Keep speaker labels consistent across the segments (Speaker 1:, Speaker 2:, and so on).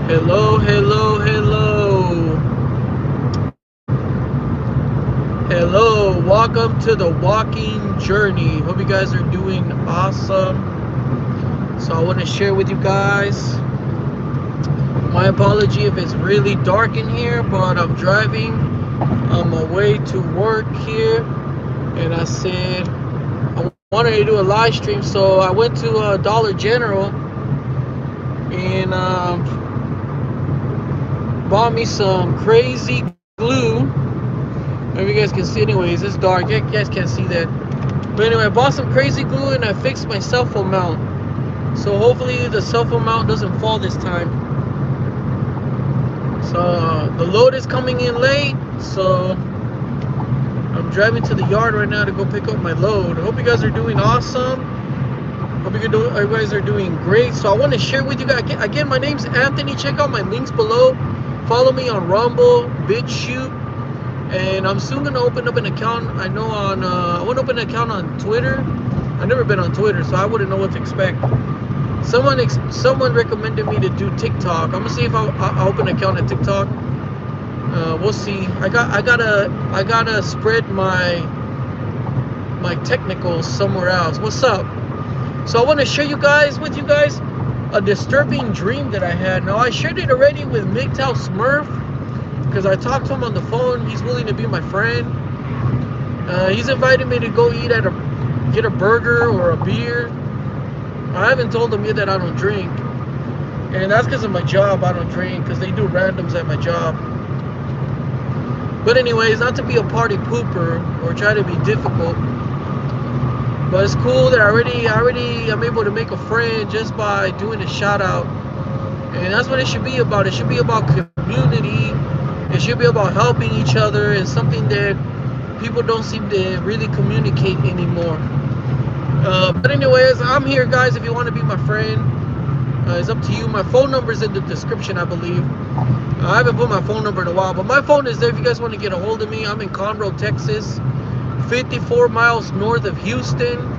Speaker 1: Hello, hello, hello. Hello, welcome to the walking journey. Hope you guys are doing awesome. So I want to share with you guys. My apology if it's really dark in here, but I'm driving on my way to work here. And I said I wanted to do a live stream, so I went to Dollar General and bought me some crazy glue. Maybe you guys can see. Anyways, it's dark. You guys can't see that. But anyway, I bought some crazy glue and I fixed my cell phone mount. So hopefully the cell phone mount doesn't fall this time. So the load is coming in late. So I'm driving to the yard right now to go pick up my load. Hope you guys are doing awesome. Hope you guys are doing great. So I want to share with you guys. Again, my name's Anthony. Check out my links below. Follow me on Rumble, Bitchute. And I'm soon gonna open up an account. I know I want to open an account on Twitter. I've never been on Twitter, so I wouldn't know what to expect. Someone recommended me to do TikTok. I'm gonna see if I'll open an account at TikTok. We'll see. I gotta spread my technicals somewhere else. What's up? So I want to share with you guys a disturbing dream that I had. Now I shared it already with MGTOW Smurf, because I talked to him on the phone. He's willing to be my friend. He's invited me to go get a burger or a beer. I haven't told him yet that I don't drink. And that's because of my job. I don't drink because they do randoms at my job. But anyways, not to be a party pooper or try to be difficult. But it's cool that I'm able to make a friend just by doing a shout out. And that's what it should be about. It should be about community. It should be about helping each other. It's something that people don't seem to really communicate anymore. But anyways, I'm here, guys. If you want to be my friend, it's up to you. My phone number is in the description, I believe. I haven't put my phone number in a while, but my phone is there if you guys want to get a hold of me. I'm in Conroe, Texas, 54 miles north of Houston.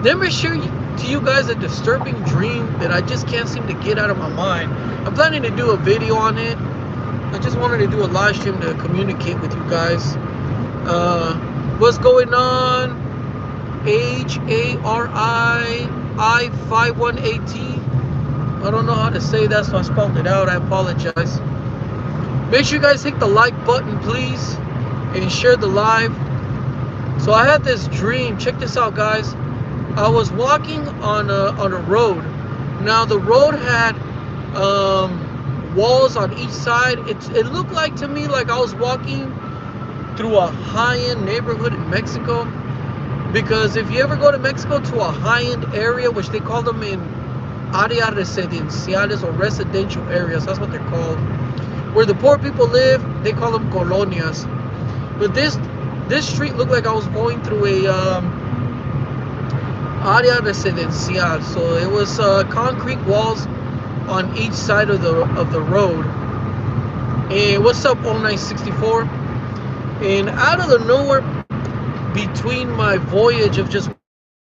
Speaker 1: Let me share to you guys a disturbing dream that I just can't seem to get out of my mind. I'm planning to do a video on it. I just wanted to do a live stream to communicate with you guys. What's going on? HARII518T. I don't know how to say that, so I spelled it out. I apologize. Make sure you guys hit the like button, please, and share the live. So I had this dream. Check this out, guys. I was walking on a road. Now the road had walls on each side. It looked like to me like I was walking through a high-end neighborhood in Mexico. Because if you ever go to Mexico to a high-end area, which they call them in áreas residenciales or residential areas, that's what they're called, where the poor people live, they call them colonias. But this street looked like I was going through a área residencial. So it was concrete walls on each side of the road. And what's up, 0964? And out of the nowhere, between my voyage of just,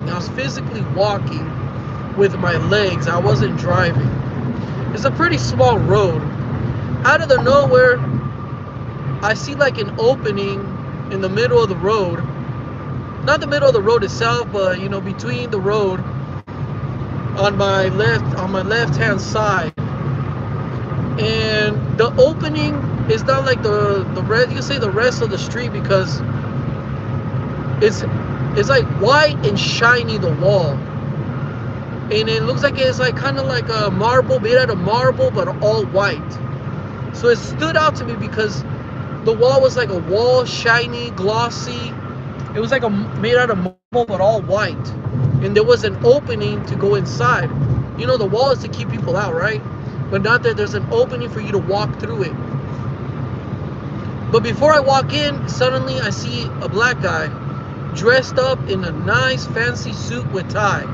Speaker 1: I was physically walking with my legs. I wasn't driving. It's a pretty small road. Out of the nowhere, I see like an opening in the middle of the road. Not the middle of the road itself, but you know, between the road on my left hand side. And the opening is not like the rest of the street, because it's like white and shiny, the wall. And it looks like it's like kind of like a marble, made out of marble, but all white. So it stood out to me because the wall was like a wall, shiny, glossy. It was like made out of marble, but all white. And there was an opening to go inside. You know, the wall is to keep people out, right? But not that there's an opening for you to walk through it. But before I walk in, suddenly I see a black guy dressed up in a nice fancy suit with tie.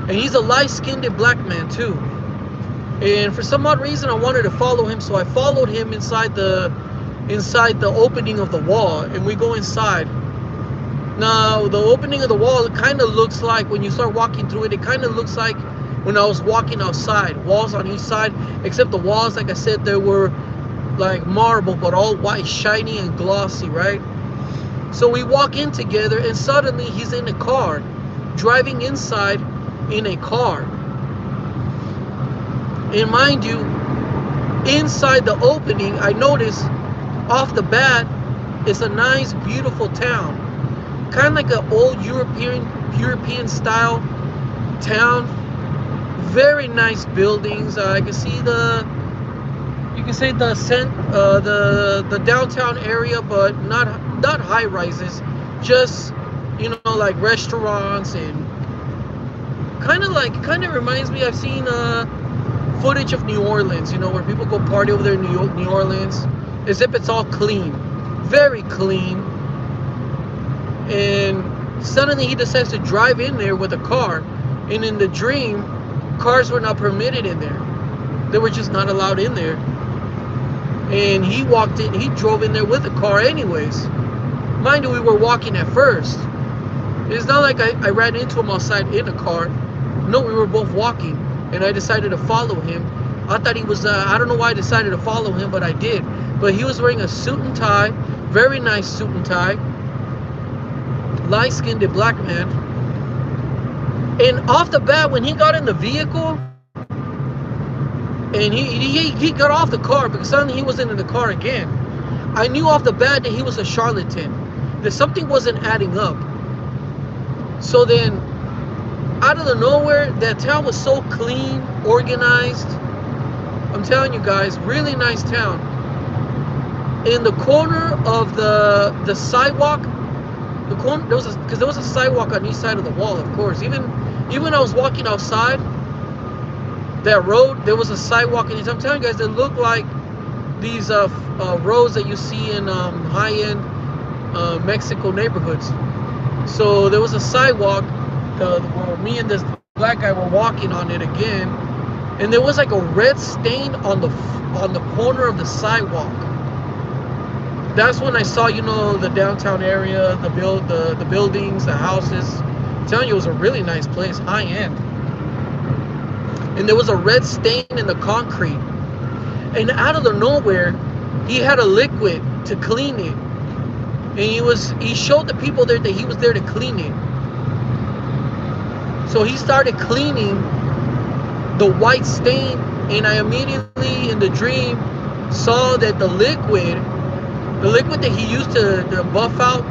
Speaker 1: And he's a light-skinned black man too. And for some odd reason I wanted to follow him, so I followed him inside the opening of the wall, and we go inside. Now the opening of the wall, it kind of looks like, when you start walking through it, it kind of looks like when I was walking outside. Walls on each side, except the walls, like I said, they were like marble, but all white, shiny and glossy, right? So we walk in together, and suddenly he's in a car, driving inside in a car. And mind you, inside the opening, I noticed off the bat, it's a nice, beautiful town. Kind of like an old European style town. Very nice buildings. I can see you can say the downtown area, but not high rises. Just, you know, like restaurants, and kind of reminds me. I've seen footage of New Orleans, you know, where people go party over there in New Orleans, as if it's all clean, very clean. And suddenly he decides to drive in there with a car, and in the dream, cars were not permitted in there. They were just not allowed in there. And he drove in there with a car anyways. Mind you, we were walking at first. It's not like I ran into him outside in a car. No, we were both walking, and I decided to follow him. I thought he was, I don't know why I decided to follow him, but I did. But he was wearing a suit and tie, very nice suit and tie, light-skinned black man. And off the bat, when he got in the vehicle, and he got off the car, because suddenly he wasn't in the car again, I knew off the bat that he was a charlatan, that something wasn't adding up. So then, out of the nowhere, that town was so clean, organized. I'm telling you guys, really nice town. In the corner of the sidewalk, because there was a sidewalk on each side of the wall, of course. Even when I was walking outside that road, there was a sidewalk, and I'm telling you guys, they look like these roads that you see in high-end Mexico neighborhoods. So there was a sidewalk where me and this black guy were walking on it again, and there was like a red stain on the corner of the sidewalk. That's when I saw, you know, the downtown area, the buildings, the houses. I'm telling you, it was a really nice place, high end. And there was a red stain in the concrete. And out of the nowhere, he had a liquid to clean it. And he showed the people there that he was there to clean it. So he started cleaning the white stain, and I immediately, in the dream, saw that the liquid that he used to buff out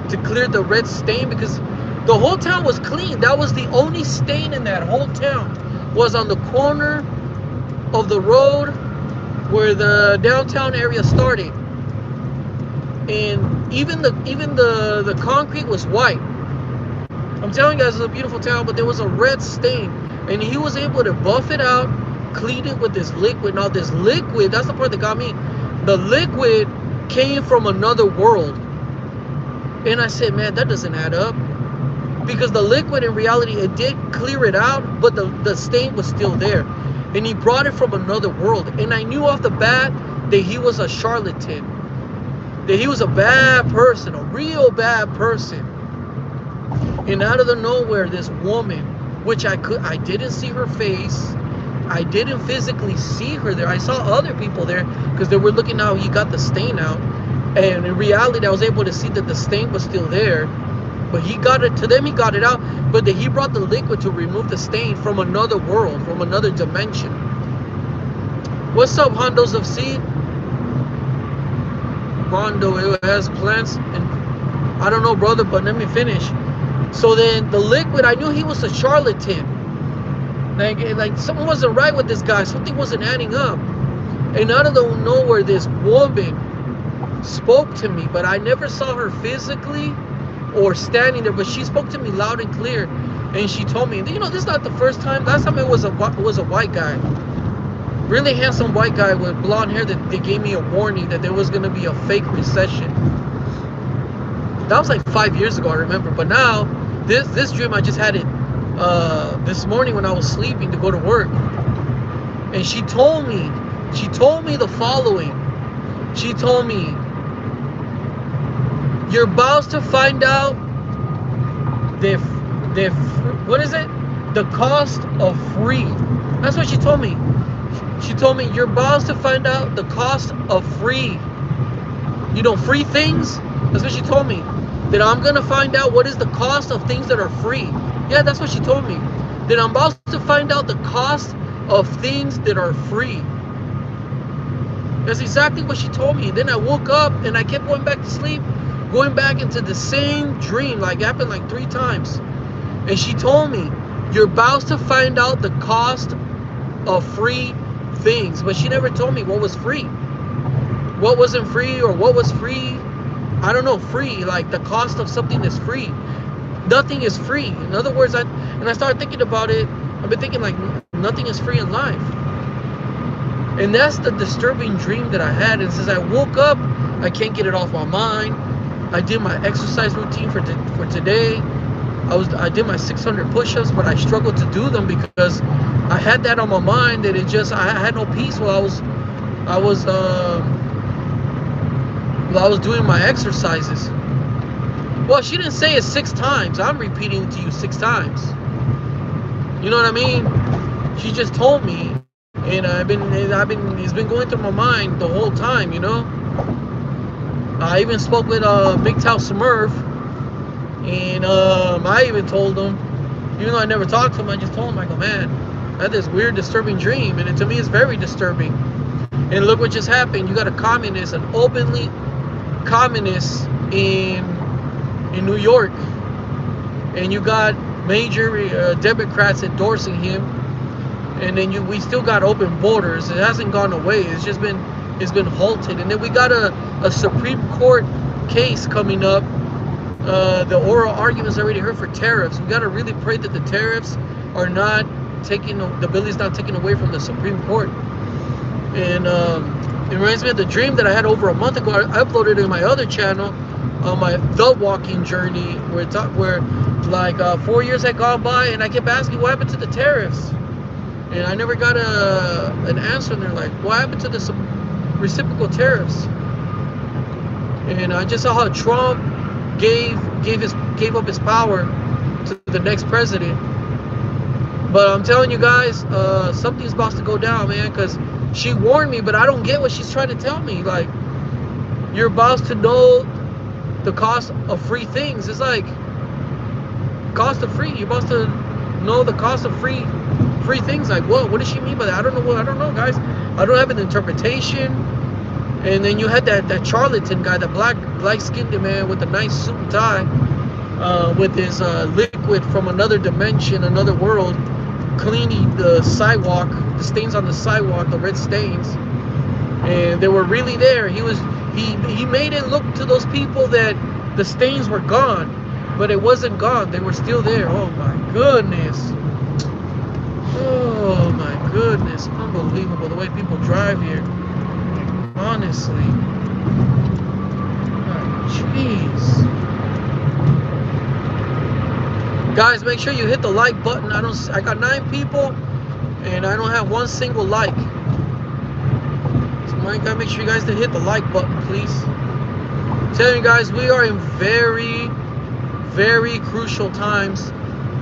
Speaker 1: to clear the red stain, because the whole town was clean. That was the only stain in that whole town, was on the corner of the road where the downtown area started. And even the concrete was white. I'm telling you guys, it's a beautiful town, but there was a red stain, and he was able to buff it out, clean it with this liquid. Now this liquid, that's the part that got me. The liquid came from another world. And I said, man, that doesn't add up. Because the liquid, in reality, it did clear it out, but the stain was still there. And he brought it from another world. And I knew off the bat that he was a charlatan. That he was a bad person, a real bad person. And out of the nowhere, this woman, which I didn't see her face. I didn't physically see her there. I saw other people there because they were looking how he got the stain out. And in reality, I was able to see that the stain was still there. But he got it, to them he got it out. But that he brought the liquid to remove the stain from another world, from another dimension. What's up, Hondos of Seed? Mondo, it has plants. And I don't know, brother, but let me finish. So then the liquid, I knew he was a charlatan. Like something wasn't right with this guy. Something wasn't adding up. And out of the nowhere, this woman spoke to me, but I never saw her physically or standing there. But she spoke to me loud and clear, and she told me, you know, this is not the first time. Last time it was a white guy, really handsome white guy with blonde hair. That they gave me a warning that there was going to be a fake recession. That was like 5 years ago, I remember. But now this dream, I just had it this morning when I was sleeping to go to work. And she told me the following. She told me, you're about to find out what is it? the cost of free. That's what she told me. She told me, you're about to find out the cost of free. Free things. That's what she told me. That I'm going to find out what is the cost of things that are free. Yeah, that's what she told me. That I'm about to find out the cost of things that are free. That's exactly what she told me. Then I woke up and I kept going back to sleep, going back into the same dream. Like, it happened like 3 times. And she told me, you're about to find out the cost of free things. But she never told me what was free. What wasn't free, or what was free. I don't know, free, like the cost of something is free. Nothing is free. In other words, I started thinking about it. I've been thinking like nothing is free in life. And that's the disturbing dream that I had. And since I woke up, I can't get it off my mind. I did my exercise routine for today. I did my 600 push-ups, but I struggled to do them because I had that on my mind that I had no peace while I was doing my exercises. Well, she didn't say it 6 times. I'm repeating it to you 6 times. You know what I mean? She just told me, and it's been going through my mind the whole time. I even spoke with Big Tal Smurf, and I even told him, even though I never talked to him, I just told him, I go, man, I had this weird, disturbing dream, and to me, it's very disturbing. And look what just happened. You got a communist, an openly communist in New York, and you got major Democrats endorsing him, and then we still got open borders. It hasn't gone away. It's been halted. And then we got a Supreme Court case coming up. The oral arguments already heard for tariffs. We got to really pray that the tariffs are not the bill is not taken away from the Supreme Court. And it reminds me of the dream that I had over a month ago. I uploaded it in my other channel on my The Walking Journey, where like 4 years had gone by, and I kept asking what happened to the tariffs, and I never got an answer. And they're like, what happened to the reciprocal tariffs? And I just saw how Trump gave up his power to the next president. But I'm telling you guys, something's about to go down, man, because she warned me, but I don't get what she's trying to tell me. Like, you're about to know the cost of free things. It's like, cost of free. You're about to know the cost of free things. Like, what does she mean by that? I don't know, guys. I don't have an interpretation. And then you had that charlatan guy, the black-skinned man with a nice suit and tie, with his liquid from another dimension, another world, cleaning the sidewalk, the stains on the sidewalk, the red stains. And they were really there. He made it look to those people that the stains were gone, but it wasn't gone. They were still there. Oh my goodness. Oh my goodness. Unbelievable the way people drive here. Honestly. Jeez. Guys, make sure you hit the like button. I got 9 people, and I don't have one single like. So I gotta make sure you guys hit the like button, please. I'm telling you guys, we are in very, very crucial times.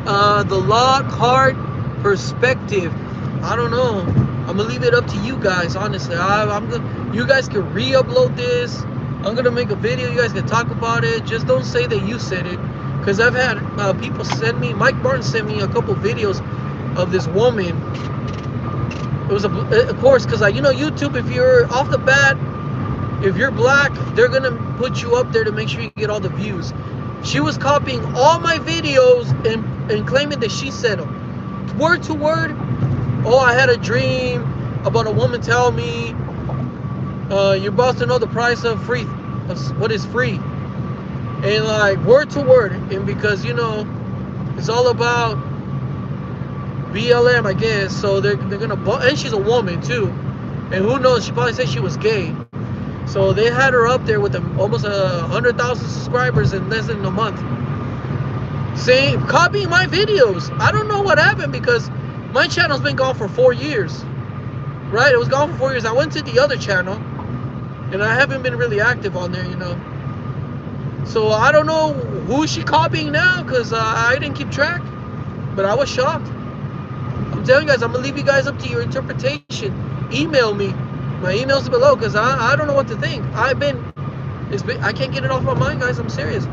Speaker 1: The Lockhart perspective. I don't know. I'm gonna leave it up to you guys. Honestly, you guys can re-upload this. I'm gonna make a video. You guys can talk about it. Just don't say that you said it. Because I've had people send me, Mike Martin sent me a couple videos of this woman. It was, of course, because YouTube, if you're off the bat, if you're black, they're going to put you up there to make sure you get all the views. She was copying all my videos and claiming that she said them. Word to word. Oh, I had a dream about a woman telling me, you're about to know the price of free, what is free. And like word to word, and because it's all about BLM, I guess. So they're gonna, and she's a woman too, and who knows? She probably said she was gay. So they had her up there with almost 100,000 subscribers in less than a month, copying my videos. I don't know what happened because my channel's been gone for 4 years, right? It was gone for 4 years. I went to the other channel, and I haven't been really active on there, So I don't know who is she copying now, because I didn't keep track, but I was shocked. I'm telling you guys, I'm gonna leave you guys up to your interpretation. Email me. My email's below, because I don't know what to think. I can't get it off my mind, guys. I'm serious.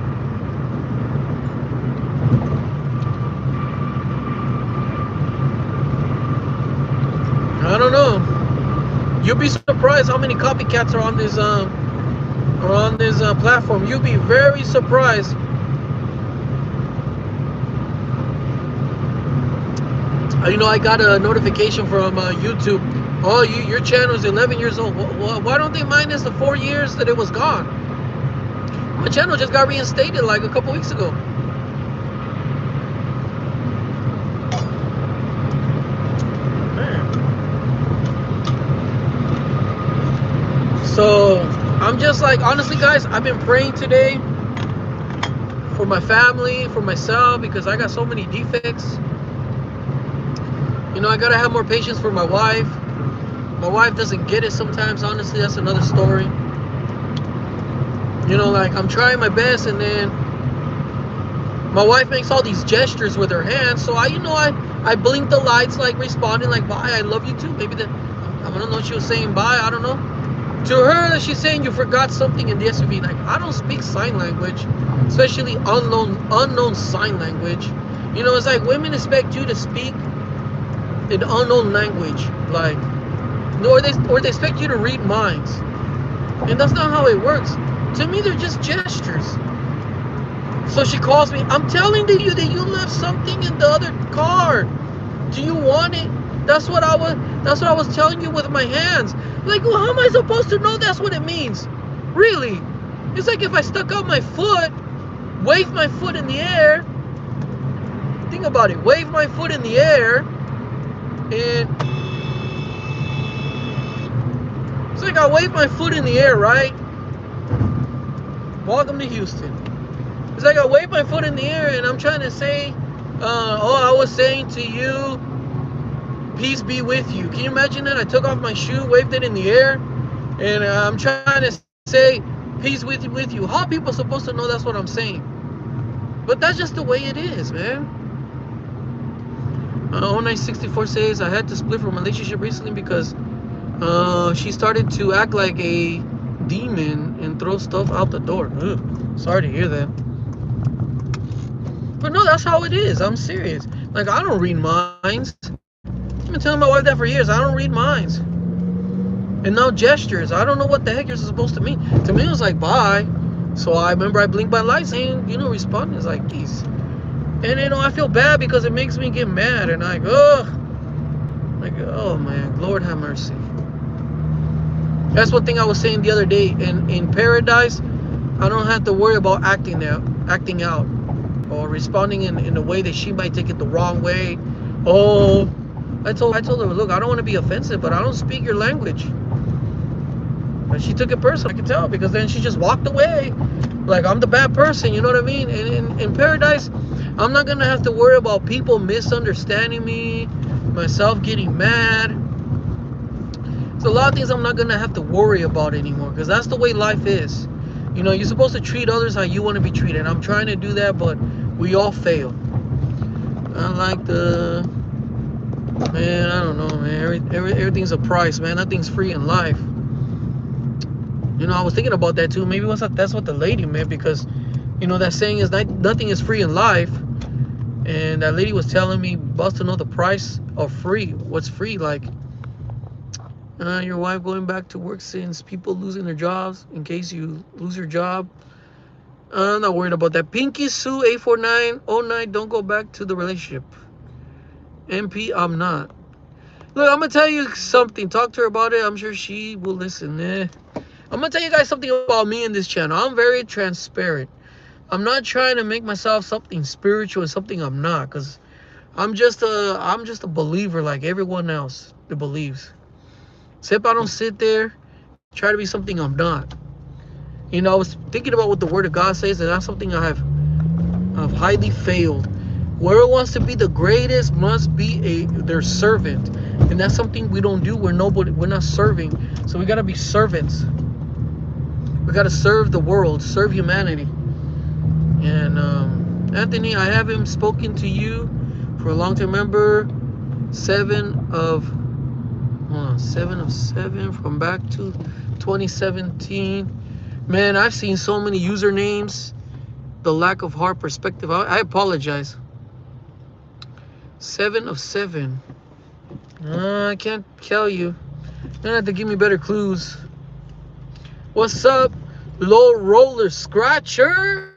Speaker 1: I don't know. You'll be surprised how many copycats are on this platform. You'll be very surprised. You know, I got a notification from YouTube. Oh, your channel is 11 years old. Why don't they minus the 4 years that it was gone? My channel just got reinstated like a couple weeks ago. So I'm just like, honestly guys, I've been praying today for my family, for myself, because I got so many defects. You know, I gotta have more patience for my wife. My wife doesn't get it sometimes, honestly. That's another story. You know, like, I'm trying my best, and then my wife makes all these gestures with her hands. So I blink the lights, like responding like, bye, I love you too. Maybe I don't know, she was saying bye, I don't know. To her, she's saying you forgot something in the SUV. Like, I don't speak sign language, especially unknown sign language. You know, it's like women expect you to speak in unknown language, like, or they expect you to read minds, and that's not how it works. To me, they're just gestures. So she calls me. I'm telling you that you left something in the other car. Do you want it? That's what I was telling you with my hands. Like, well, how am I supposed to know that's what it means? Really? It's like if I stuck out my foot, waved my foot in the air. Think about it. Wave my foot in the air, and it's like I wave my foot in the air, right? Welcome to Houston. It's like I wave my foot in the air, and I'm trying to say, I was saying to you, peace be with you. Can you imagine that? I took off my shoe, waved it in the air, and I'm trying to say, peace with you. How are people supposed to know that's what I'm saying? But that's just the way it is, man. 0964 says, I had to split from a relationship recently because she started to act like a demon and throw stuff out the door. Ugh, sorry to hear that. But no, that's how it is. I'm serious. Like, I don't read minds. I've been telling my wife that for years. I don't read minds. And now gestures. I don't know what the heck you're supposed to mean. To me, it was like, bye. So I remember I blinked my lights and, responding. It's like, geez. And, I feel bad because it makes me get mad. And I go, oh, man, Lord have mercy. That's one thing I was saying the other day. In paradise, I don't have to worry about acting out. Or responding in a way that she might take it the wrong way. Oh, I told her, look, I don't want to be offensive, but I don't speak your language. And she took it personal, I could tell, because then she just walked away. Like, I'm the bad person, you know what I mean? And in paradise, I'm not going to have to worry about people misunderstanding me, myself getting mad. There's a lot of things I'm not going to have to worry about anymore, because that's the way life is. You're supposed to treat others how you want to be treated. I'm trying to do that, but we all fail. I like man, I don't know, man. Everything's a price, man. Nothing's free in life. I was thinking about that too. Maybe that's what the lady meant, because, that saying is nothing is free in life. And that lady was telling me, to know the price of free. What's free? Like, your wife going back to work since people losing their jobs, in case you lose your job. I'm not worried about that. Pinky Sue 84909, don't go back to the relationship. MP, I'm not. Look, I'm gonna tell you something. Talk to her about it. I'm sure she will listen. I'm gonna tell you guys something about me in this channel. I'm very transparent. I'm not trying to make myself something spiritual and something I'm not, because I'm just a believer like everyone else that believes. Except I don't sit there try to be something I'm not. I was thinking about what the Word of God says, and that's something I've highly failed. Whoever wants to be the greatest must be their servant, and that's something we don't do. We're not serving, so we gotta be servants. We gotta serve the world, serve humanity. And Anthony, I haven't spoken to you for a long time. Remember 7 of 7 from back to 2017. Man, I've seen so many usernames. The lack of hard perspective. I apologize. 7 of 7. I can't tell you. You're gonna have to give me better clues. What's up, low roller scratcher?